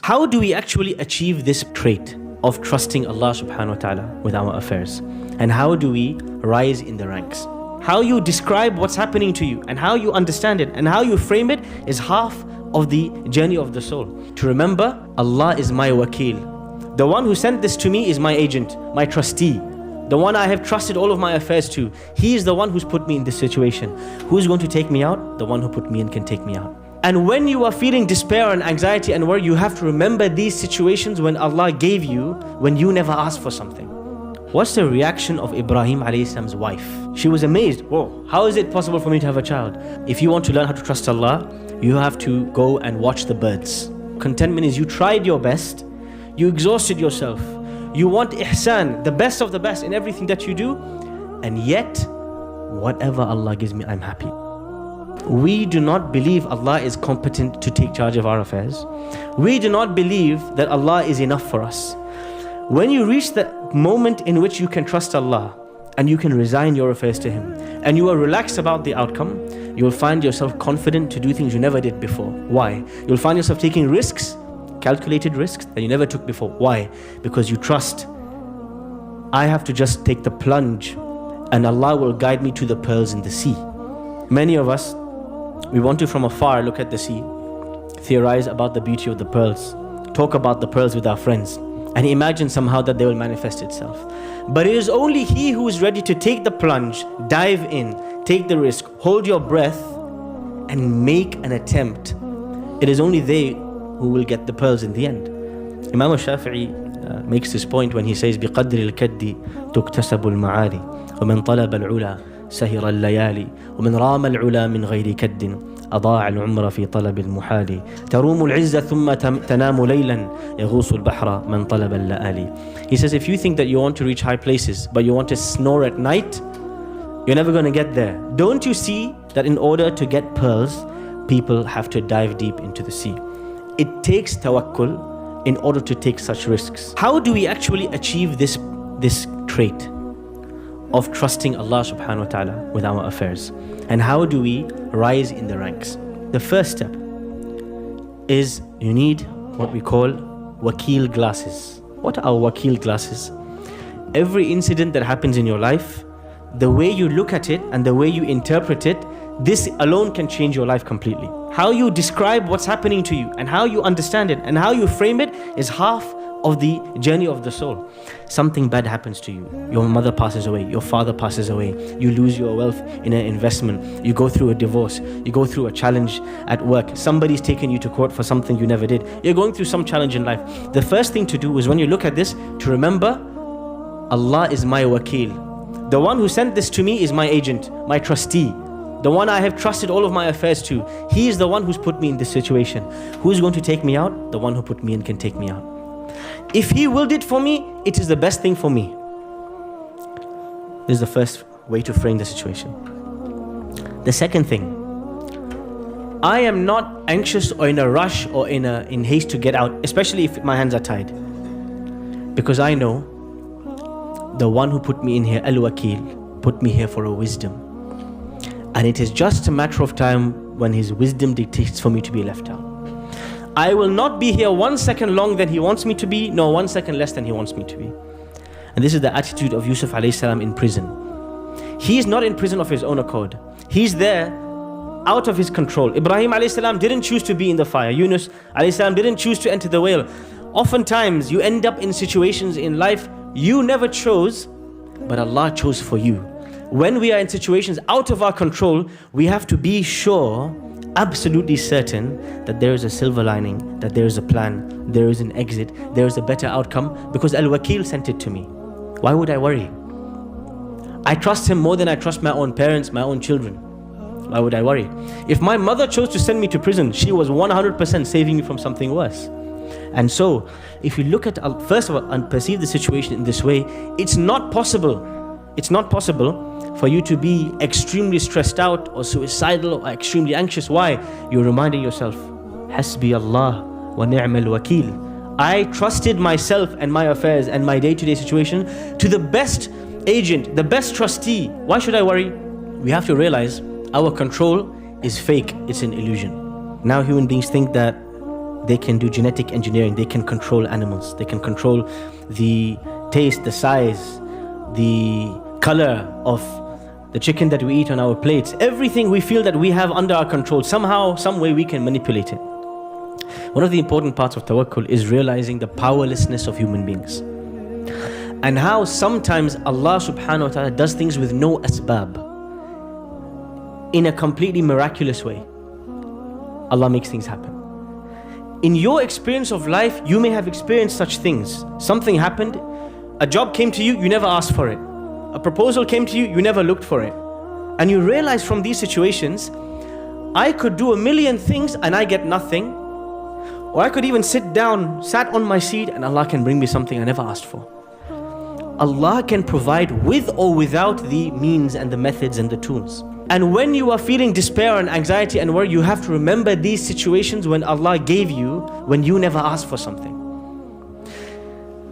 How do we actually achieve this trait of trusting Allah subhanahu wa ta'ala with our affairs? And how do we rise in the ranks? How you describe what's happening to you and how you understand it and how you frame it is half of the journey of the soul. To remember, Allah is my wakil. The one who sent this to me is my agent, my trustee. The one I have trusted all of my affairs to. He is the one who's put me in this situation. Who's going to take me out? The one who put me in can take me out. And when you are feeling despair and anxiety and worry, you have to remember these situations when Allah gave you, when you never asked for something. What's the reaction of Ibrahim alayhi salam's wife? She was amazed. Whoa, how is it possible for me to have a child? If you want to learn how to trust Allah, you have to go and watch the birds. Contentment is you tried your best, you exhausted yourself, you want ihsan, the best of the best in everything that you do, and yet, whatever Allah gives me, I'm happy. We do not believe Allah is competent to take charge of our affairs. We do not believe that Allah is enough for us. When you reach that moment in which you can trust Allah and you can resign your affairs to Him and you are relaxed about the outcome, you'll find yourself confident to do things you never did before. Why? You'll find yourself taking risks, calculated risks that you never took before. Why? Because you trust. I have to just take the plunge and Allah will guide me to the pearls in the sea. Many of us, we want to from afar look at the sea, theorize about the beauty of the pearls, talk about the pearls with our friends, and imagine somehow that they will manifest itself. But it is only he who is ready to take the plunge, dive in, take the risk, hold your breath, and make an attempt. It is only they who will get the pearls in the end. Imam al-Shafi'i makes this point when he says, بِقَدْرِ الْكَدِّ تُكْتَسَبُ الْمَعَالِ وَمَنْ طَلَبَ الْعُلَى سهر الليالي ومن رام العلا من غير كد أضاع العمر في طلب المحال تروم العز ثم تنام ليلا يغوص البحر من طلب اللآلي. He says, if you think that you want to reach high places but you want to snore at night, you're never going to get there. Don't you see that in order to get pearls, people have to dive deep into the sea? It takes tawakkul in order to take such risks. How do we actually achieve this trait of trusting Allah subhanahu wa ta'ala with our affairs? And how do we rise in the ranks? The first step is you need what we call wakil glasses. What are wakil glasses? Every incident that happens in your life, the way you look at it and the way you interpret it, this alone can change your life completely. How you describe what's happening to you and how you understand it and how you frame it is half of the journey of the soul. Something bad happens to you. Your mother passes away, your father passes away, you lose your wealth in an investment, you go through a divorce, you go through a challenge at work, somebody's taken you to court for something you never did, you're going through some challenge in life. The first thing to do is when you look at this, to remember, Allah is my wakil. The one who sent this to me is my agent, my trustee. The one I have trusted all of my affairs to. He is the one who's put me in this situation. Who's going to take me out? The one who put me in can take me out. If He willed it for me, it is the best thing for me. This is the first way to frame the situation. The second thing, I am not anxious or in a rush or in haste to get out, especially if my hands are tied. Because I know the one who put me in here, Al-Wakil, put me here for a wisdom. And it is just a matter of time when His wisdom dictates for me to be left out. I will not be here 1 second long than He wants me to be, nor 1 second less than He wants me to be. And this is the attitude of Yusuf alayhi salam in prison. He is not in prison of his own accord. He's there out of his control. Ibrahim alayhi salam didn't choose to be in the fire. Yunus alayhi salam didn't choose to enter the whale. Oftentimes you end up in situations in life you never chose, but Allah chose for you. When we are in situations out of our control, we have to be sure, absolutely certain, that there is a silver lining, that there is a plan, there is an exit, there is a better outcome, because Al-Wakil sent it to me. Why would I worry? I trust Him more than I trust my own parents, my own children. Why would I worry? If my mother chose to send me to prison, she was 100% saving me from something worse. And so, if you look at, first of all, and perceive the situation in this way, it's not possible for you to be extremely stressed out or suicidal or extremely anxious. Why? You're reminding yourself, Hasbi Allah wa ni'mal wakil. I trusted myself and my affairs and my day-to-day situation to the best agent, the best trustee. Why should I worry? We have to realize our control is fake, it's an illusion. Now human beings think that They can do genetic engineering. They can control animals. They can control the taste, the size, the color of the chicken that we eat on our plates. Everything we feel that we have under our control, somehow, some way we can manipulate it. One of the important parts of tawakkul is realizing the powerlessness of human beings. And how sometimes Allah subhanahu wa ta'ala does things with no asbab. In a completely miraculous way, Allah makes things happen. In your experience of life, you may have experienced such things. Something happened, a job came to you, you never asked for it. A proposal came to you, you never looked for it. And you realize from these situations, I could do a million things and I get nothing. Or I could even sat on my seat, and Allah can bring me something I never asked for. Allah can provide with or without the means and the methods and the tools. And when you are feeling despair and anxiety and worry, you have to remember these situations when Allah gave you, when you never asked for something.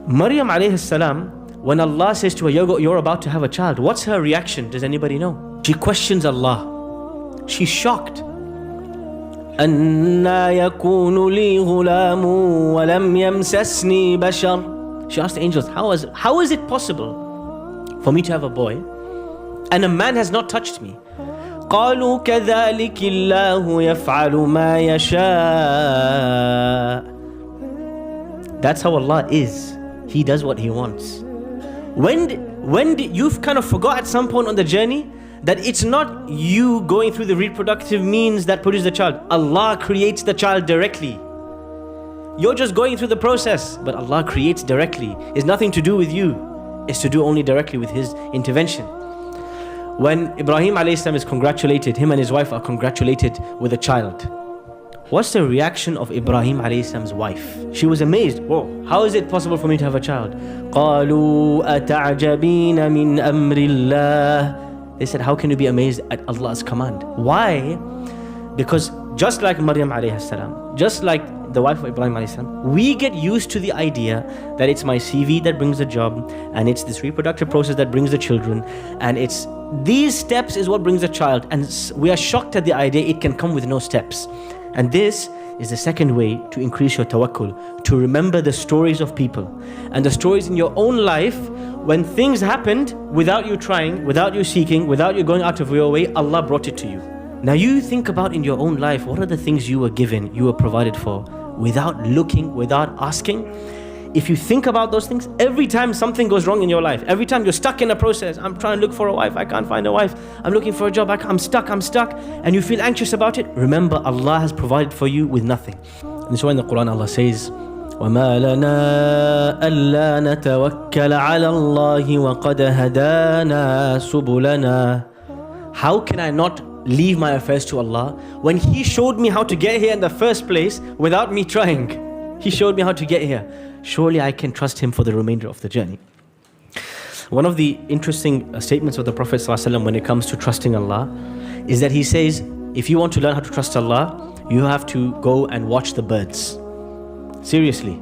Maryam alayhi salam, when Allah says to her, you're about to have a child, what's her reaction? Does anybody know? She questions Allah. She's shocked. أَنَّا يَكُونُ لِي غُلَامٌ وَلَمْ يَمْسَسْنِي بَشَرٌ. She asked the angels, how is it possible for me to have a boy and a man has not touched me? قَالُوا كَذَلِكِ اللَّهُ يَفْعَلُ مَا يَشَاءُ. That's how Allah is. He does what He wants. When you've kind of forgot at some point on the journey that it's not you going through the reproductive means that produce the child. Allah creates the child directly. You're just going through the process, but Allah creates directly. It's nothing to do with you. It's to do only directly with His intervention. When Ibrahim alayhi salam is congratulated, him and his wife are congratulated with a child. What's the reaction of Ibrahim alayhi salam's wife? She was amazed. Whoa, how is it possible for me to have a child? قَالُوا أَتَعْجَبِينَ مِنْ أَمْرِ اللَّهِ. They said, how can you be amazed at Allah's command? Why? Because just like Maryam alayhi salam, just like the wife of Ibrahim alayhi salam, we get used to the idea that it's my CV that brings the job, and it's this reproductive process that brings the children, and it's these steps is what brings a child, and we are shocked at the idea it can come with no steps. And this is the second way to increase your tawakkul, to remember the stories of people and the stories in your own life when things happened without you trying, without you seeking, without you going out of your way, Allah brought it to you. Now you think about in your own life, what are the things you were given, you were provided for, without looking, without asking? If you think about those things, every time something goes wrong in your life, every time you're stuck in a process, I'm trying to look for a wife, I can't find a wife, I'm looking for a job, I'm stuck, and you feel anxious about it, remember Allah has provided for you with nothing. And that's why in the Quran Allah says, وَمَا لَنَا أَلَّا نَتَوَكَّلَ عَلَى اللَّهِ وَقَدْ هَدَانَا سُبُلَنَا. How can I not leave my affairs to Allah when He showed me how to get here in the first place without me trying? He showed me how to get here. Surely I can trust Him for the remainder of the journey. One of the interesting statements of the Prophet ﷺ when it comes to trusting Allah is that he says, if you want to learn how to trust Allah, you have to go and watch the birds. Seriously,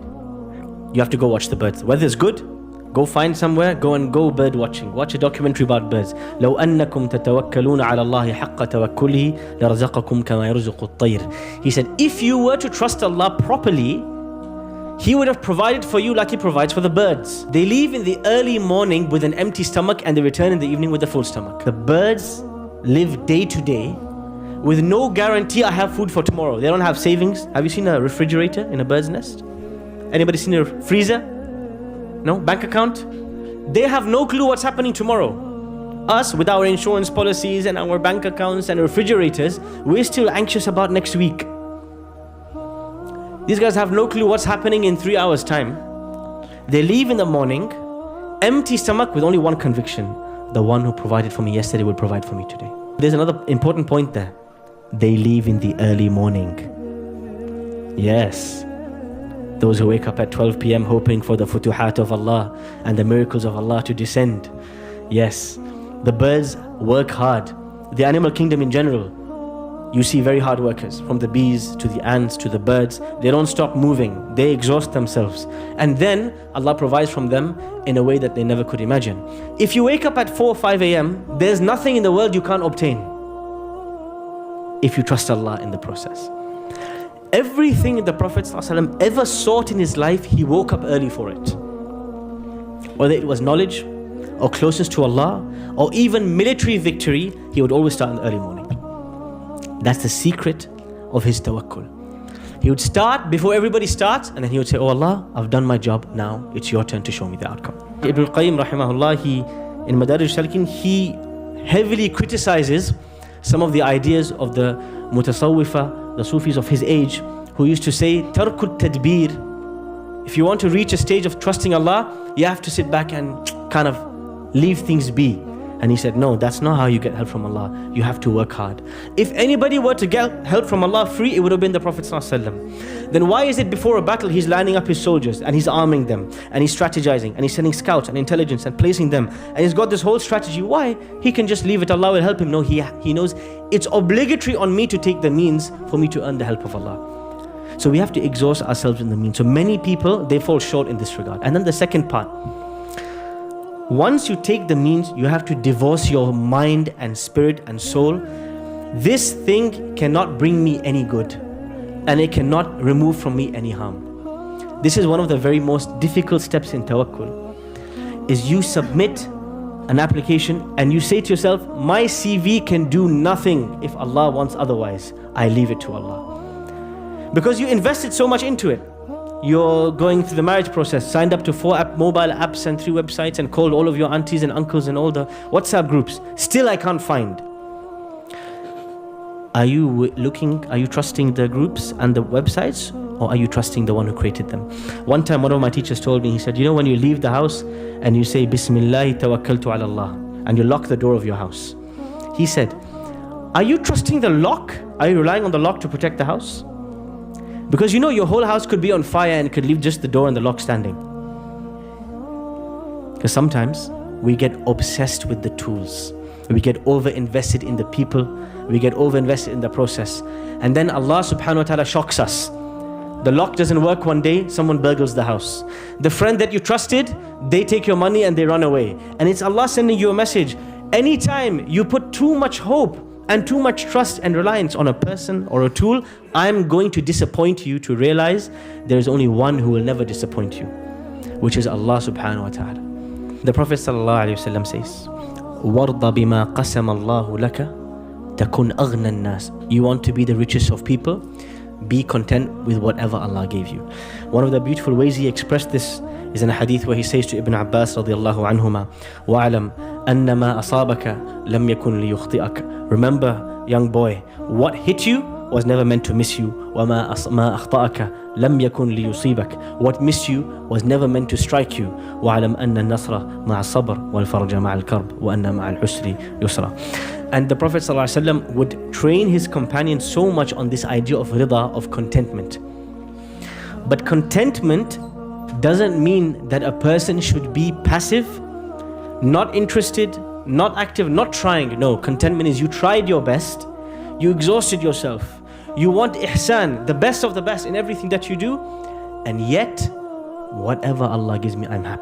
you have to go watch the birds. Weather is good, go find somewhere, go bird watching. Watch a documentary about birds. لو أنكم تتوكلون على الله حق توكله لرزقكم كما يرزق الطير. He said, if you were to trust Allah properly, He would have provided for you like He provides for the birds. They leave in the early morning with an empty stomach and they return in the evening with a full stomach. The birds live day to day with no guarantee I have food for tomorrow. They don't have savings. Have you seen a refrigerator in a bird's nest? Anybody seen a freezer? No? Bank account? They have no clue what's happening tomorrow. Us, with our insurance policies and our bank accounts and refrigerators, we're still anxious about next week. These guys have no clue what's happening in 3 hours' time. They leave in the morning, empty stomach with only one conviction. The one who provided for me yesterday will provide for me today. There's another important point there. They leave in the early morning. Yes. Those who wake up at 12 p.m. hoping for the futuhat of Allah and the miracles of Allah to descend. Yes. The birds work hard. The animal kingdom in general, you see very hard workers, from the bees to the ants to the birds. They don't stop moving. They exhaust themselves. And then Allah provides from them in a way that they never could imagine. If you wake up at 4 or 5 a.m., there's nothing in the world you can't obtain if you trust Allah in the process. Everything the Prophet ﷺ ever sought in his life, he woke up early for it. Whether it was knowledge, or closeness to Allah, or even military victory, he would always start in the early morning. That's the secret of his tawakkul. He would start before everybody starts, and then he would say, "Oh Allah, I've done my job, now it's your turn to show me the outcome." Ibn al-Qayyim rahimahullah, in Madarij al-Salikin, he heavily criticizes some of the ideas of the mutasawwifa, the Sufis of his age, who used to say, "Tarkut tadbir." If you want to reach a stage of trusting Allah, you have to sit back and kind of leave things be. And he said, no, that's not how you get help from Allah. You have to work hard. If anybody were to get help from Allah free, it would have been the Prophet ﷺ. Then why is it before a battle he's lining up his soldiers and he's arming them and he's strategizing and he's sending scouts and intelligence and placing them and he's got this whole strategy? Why? He can just leave it, Allah will help him. No, he knows it's obligatory on me to take the means for me to earn the help of Allah. So we have to exhaust ourselves in the means. So many people, they fall short in this regard. And then the second part, once you take the means, you have to divorce your mind and spirit and soul. This thing cannot bring me any good, and it cannot remove from me any harm. This is one of the very most difficult steps in tawakkul, is you submit an application and you say to yourself, my CV can do nothing if Allah wants otherwise. I leave it to Allah. Because you invested so much into it. You're going through the marriage process, signed up to 4 mobile apps and 3 websites and called all of your aunties and uncles and all the WhatsApp groups. Still I can't find. Are you trusting the groups and the websites, or are you trusting the one who created them? One time one of my teachers told me, he said, you know when you leave the house and you say, Bismillahi tawakkaltu ala Allah, and you lock the door of your house. He said, are you trusting the lock? Are you relying on the lock to protect the house? Because you know your whole house could be on fire and could leave just the door and the lock standing. Because sometimes we get obsessed with the tools. We get over-invested in the people. We get over-invested in the process. And then Allah subhanahu wa ta'ala shocks us. The lock doesn't work one day, someone burgles the house. The friend that you trusted, they take your money and they run away. And it's Allah sending you a message. Anytime you put too much hope and too much trust and reliance on a person or a tool, I'm going to disappoint you to realize there is only one who will never disappoint you, which is Allah subhanahu wa ta'ala. The Prophet sallallahu alayhi wa sallam says, وَارْضَ بِمَا قَسَمَ اللَّهُ لَكَ تَكُنْ أَغْنَى النَّاسِ. You want to be the richest of people? Be content with whatever Allah gave you. One of the beautiful ways he expressed this is in a hadith where he says to Ibn Abbas radiyallahu anhuma, وَعَلَمْ أَنَّمَا أَصَابَكَ لَمْ يَكُنْ لِيُخْطِئَكَ. Remember, young boy, what hit you was never meant to miss you. وَمَا أَخْطَأَكَ لَمْ يَكُنْ لِيُصِيبَكَ. What missed you was never meant to strike you. وَعَلَمْ أَنَّ النَّصْرَ مَعَ الصَّبْرِ وَالْفَرْجَ مَعَ الْكَرْبِ وَأَنَّ مَعَ الْعُسْرِ يُسْرًا. And the Prophet ﷺ would train his companions so much on this idea of rida, of contentment. But contentment doesn't mean that a person should be passive, not interested, not active, not trying. No, contentment is you tried your best, you exhausted yourself, you want ihsan, the best of the best in everything that you do, and yet whatever Allah gives me, I'm happy.